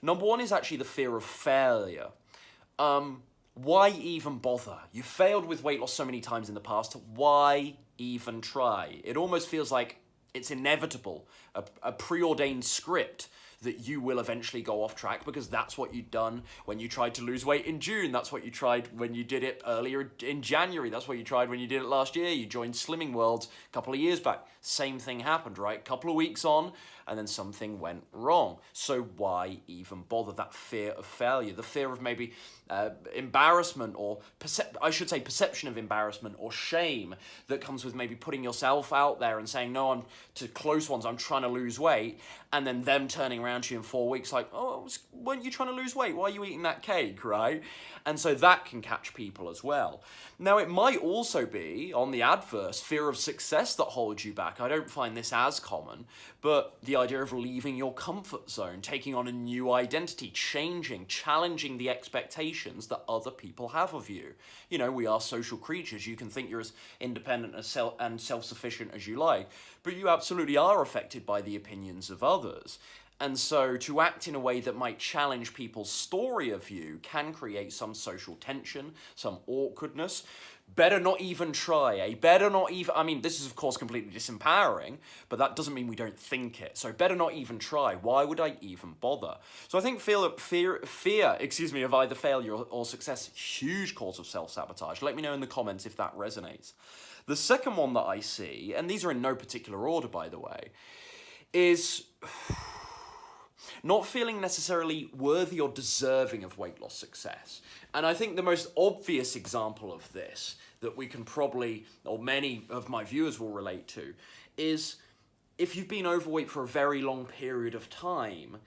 Number one is actually the fear of failure. Why even bother? You failed with weight loss so many times in the past. Why even try? It almost feels like it's inevitable, a preordained script that you will eventually go off track, because that's what you'd done when you tried to lose weight in June. That's what you tried when you did it earlier in January. That's what you tried when you did it last year. You joined Slimming World a couple of years back. Same thing happened, right? Couple of weeks on, and then something went wrong. So why even bother? That fear of failure, the fear of maybe embarrassment, or perception of embarrassment or shame that comes with maybe putting yourself out there and saying, no, I'm to close ones, I'm trying to lose weight, and then them turning around to you in 4 weeks like, oh, weren't you trying to lose weight? Why are you eating that cake, right? And so that can catch people as well. Now, it might also be, on the adverse, fear of success that holds you back. I don't find this as common, but the idea of leaving your comfort zone, taking on a new identity, changing, challenging the expectations that other people have of you. You know, we are social creatures. You can think you're as independent and self-sufficient as you like, but you absolutely are affected by the opinions of others. And so to act in a way that might challenge people's story of you can create some social tension, some awkwardness. Better not even try, eh? Better not even, I mean, this is of course completely disempowering, but that doesn't mean we don't think it. So better not even try. Why would I even bother? So I think fear of either failure or success, huge cause of self-sabotage. Let me know in the comments if that resonates. The second one that I see, and these are in no particular order by the way, is not feeling necessarily worthy or deserving of weight loss success. And I think the most obvious example of this that we can probably, or many of my viewers will relate to, is if you've been overweight for a very long period of time,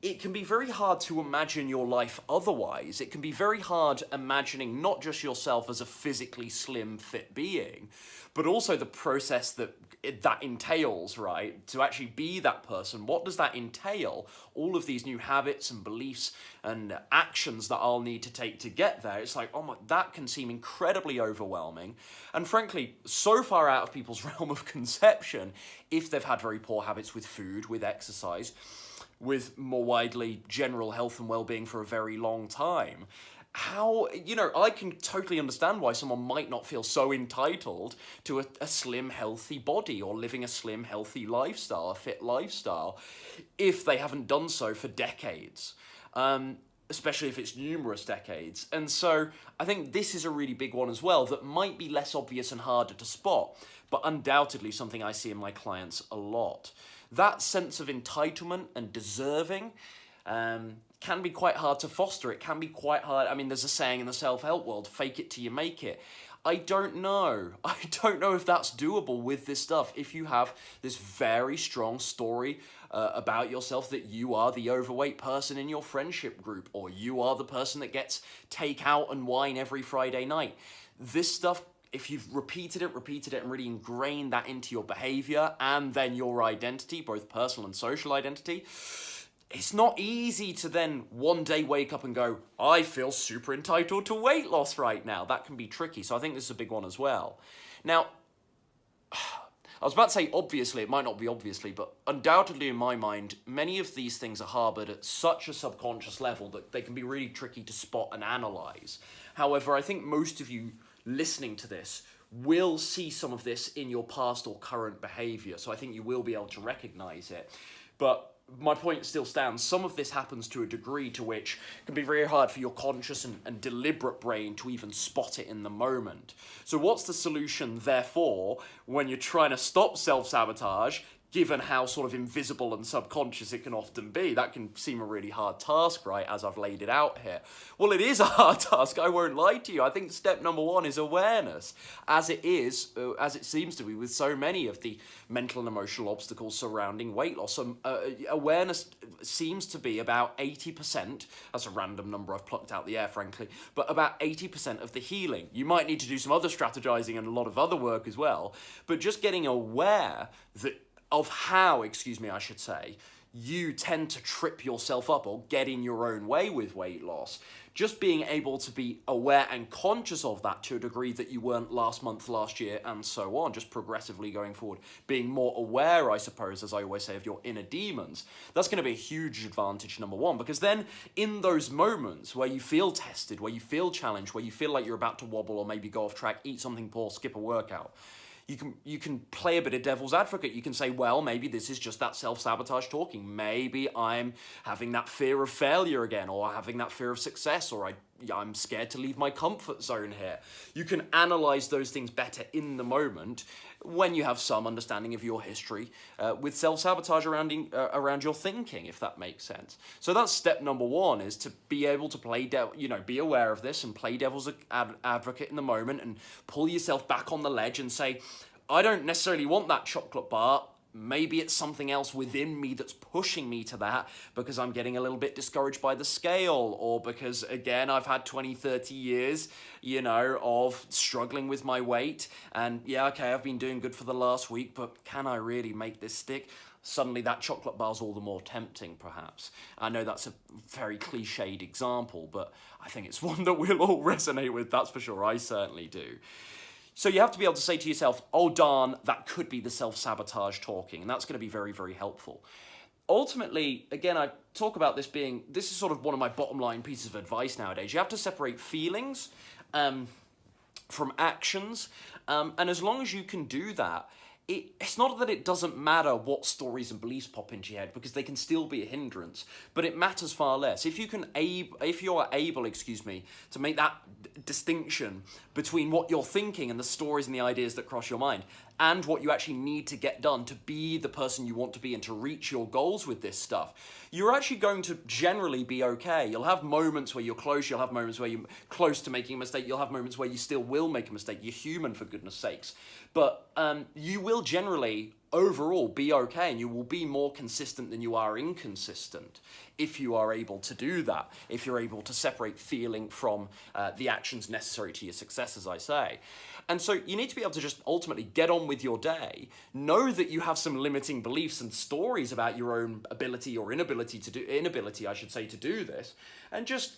it can be very hard to imagine your life otherwise. It can be very hard imagining not just yourself as a physically slim, fit being, but also the process that entails, right? To actually be that person, what does that entail? All of these new habits and beliefs and actions that I'll need to take to get there. It's like, oh my, that can seem incredibly overwhelming. And frankly, so far out of people's realm of conception, if they've had very poor habits with food, with exercise, with more widely general health and well-being for a very long time. How, you know, I can totally understand why someone might not feel so entitled to a slim, healthy body or living a slim, healthy lifestyle, a fit lifestyle, if they haven't done so for decades, especially if it's numerous decades. And so I think this is a really big one as well that might be less obvious and harder to spot, but undoubtedly something I see in my clients a lot. That sense of entitlement and deserving can be quite hard to foster. It can be quite hard. I mean, there's a saying in the self-help world, fake it till you make it. I don't know. I don't know if that's doable with this stuff. If you have this very strong story about yourself that you are the overweight person in your friendship group, or you are the person that gets takeout and wine every Friday night. This stuff, if you've repeated it and really ingrained that into your behavior and then your identity, both personal and social identity, it's not easy to then one day wake up and go, I feel super entitled to weight loss right now. That can be tricky. So I think this is a big one as well. Now, I was about to say obviously, it might not be obviously, but undoubtedly in my mind, many of these things are harbored at such a subconscious level that they can be really tricky to spot and analyze. However, I think most of you listening to this will see some of this in your past or current behavior. So I think you will be able to recognize it. But my point still stands. Some of this happens to a degree to which it can be very hard for your conscious and deliberate brain to even spot it in the moment. So what's the solution, therefore, when you're trying to stop self-sabotage, given how sort of invisible and subconscious it can often be? That can seem a really hard task, right, as I've laid it out here. Well, it is a hard task, I won't lie to you. I think step number one is awareness, as it seems to be with so many of the mental and emotional obstacles surrounding weight loss. Awareness seems to be about 80%, that's a random number I've plucked out the air, frankly, but about 80% of the healing. You might need to do some other strategizing and a lot of other work as well, but just getting aware of how, you tend to trip yourself up or get in your own way with weight loss. Just being able to be aware and conscious of that to a degree that you weren't last month, last year, and so on, just progressively going forward, being more aware, I suppose, as I always say, of your inner demons, that's going to be a huge advantage, number one, because then in those moments where you feel tested, where you feel challenged, where you feel like you're about to wobble or maybe go off track, eat something poor, skip a workout, you can play a bit of devil's advocate. You can say, well, maybe this is just that self-sabotage talking. Maybe I'm having that fear of failure again, or having that fear of success, or I'm scared to leave my comfort zone here. You can analyze those things better in the moment when you have some understanding of your history with self-sabotage around your thinking, if that makes sense. So that's step number one, is to be able to be aware of this and play devil's advocate in the moment and pull yourself back on the ledge and say, I don't necessarily want that chocolate bar. Maybe it's something else within me that's pushing me to that because I'm getting a little bit discouraged by the scale, or because, again, I've had 20, 30 years, of struggling with my weight. And yeah, okay, I've been doing good for the last week, but can I really make this stick? Suddenly that chocolate bar's all the more tempting, perhaps. I know that's a very cliched example, but I think it's one that we'll all resonate with, that's for sure. I certainly do. So you have to be able to say to yourself, oh darn, that could be the self-sabotage talking, and that's going to be very, very helpful. Ultimately, again, I talk about this is sort of one of my bottom line pieces of advice nowadays. You have to separate feelings from actions, and as long as you can do that, it's not that it doesn't matter what stories and beliefs pop into your head, because they can still be a hindrance, but it matters far less. If you are able, to make that distinction between what you're thinking and the stories and the ideas that cross your mind, and what you actually need to get done to be the person you want to be and to reach your goals with this stuff, you're actually going to generally be okay. You'll have moments where you're close, you'll have moments where you're close to making a mistake, you'll have moments where you still will make a mistake. You're human, for goodness sakes. But you will generally, overall, be okay, and you will be more consistent than you are inconsistent if you are able to do that, if you're able to separate feeling from the actions necessary to your success, as I say. And so you need to be able to just ultimately get on with your day, know that you have some limiting beliefs and stories about your own ability or inability to do this, and just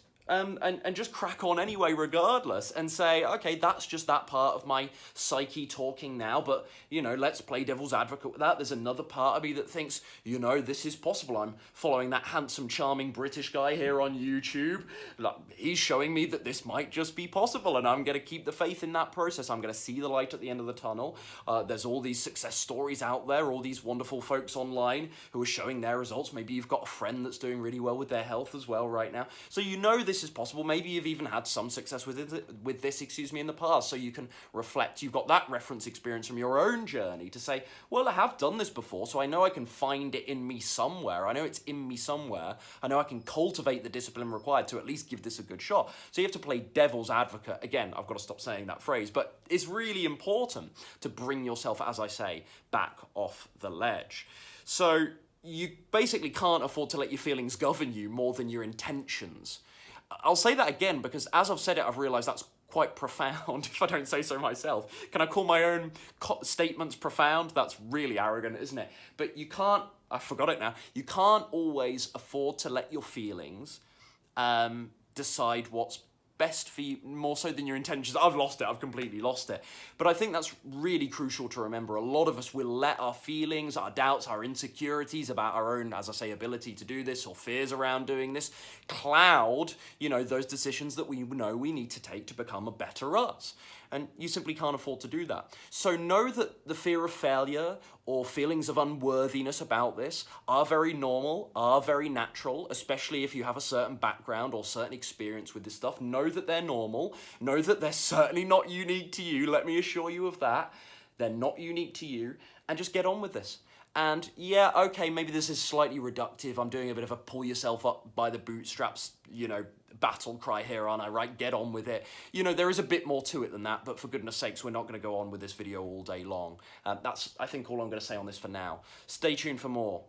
just crack on anyway regardless, and say, okay, that's just that part of my psyche talking now, but, let's play devil's advocate with that. There's another part of me that thinks, this is possible. I'm following that handsome, charming British guy here on YouTube. He's showing me that this might just be possible, and I'm going to keep the faith in that process. I'm going to see the light at the end of the tunnel. There's all these success stories out there, all these wonderful folks online who are showing their results. Maybe you've got a friend that's doing really well with their health as well right now. So this is possible. Maybe you've even had some success with this in the past, so you can reflect. You've got that reference experience from your own journey to say, well, I have done this before, so I know I can find it in me somewhere. I know it's in me somewhere. I know I can cultivate the discipline required to at least give this a good shot. So you have to play devil's advocate. Again, I've got to stop saying that phrase, but it's really important to bring yourself, as I say, back off the ledge. So you basically can't afford to let your feelings govern you more than your intentions. I'll say that again, because as I've said it, I've realized that's quite profound, if I don't say so myself. Can I call my own statements profound? That's really arrogant, isn't it? But you can't, I forgot it now, you can't always afford to let your feelings decide what's best for you, more so than your intentions. I've completely lost it. But I think that's really crucial to remember. A lot of us will let our feelings, our doubts, our insecurities about our own, as I say, ability to do this, or fears around doing this, cloud, those decisions that we know we need to take to become a better us. And you simply can't afford to do that. So know that the fear of failure or feelings of unworthiness about this are very normal, are very natural, especially if you have a certain background or certain experience with this stuff. Know that they're normal. Know that they're certainly not unique to you. Let me assure you of that. They're not unique to you. And just get on with this. And yeah, okay, maybe this is slightly reductive. I'm doing a bit of a pull yourself up by the bootstraps, battle cry here, aren't I, right? Get on with it. There is a bit more to it than that, but for goodness sakes, we're not going to go on with this video all day long. That's, I think, all I'm going to say on this for now. Stay tuned for more.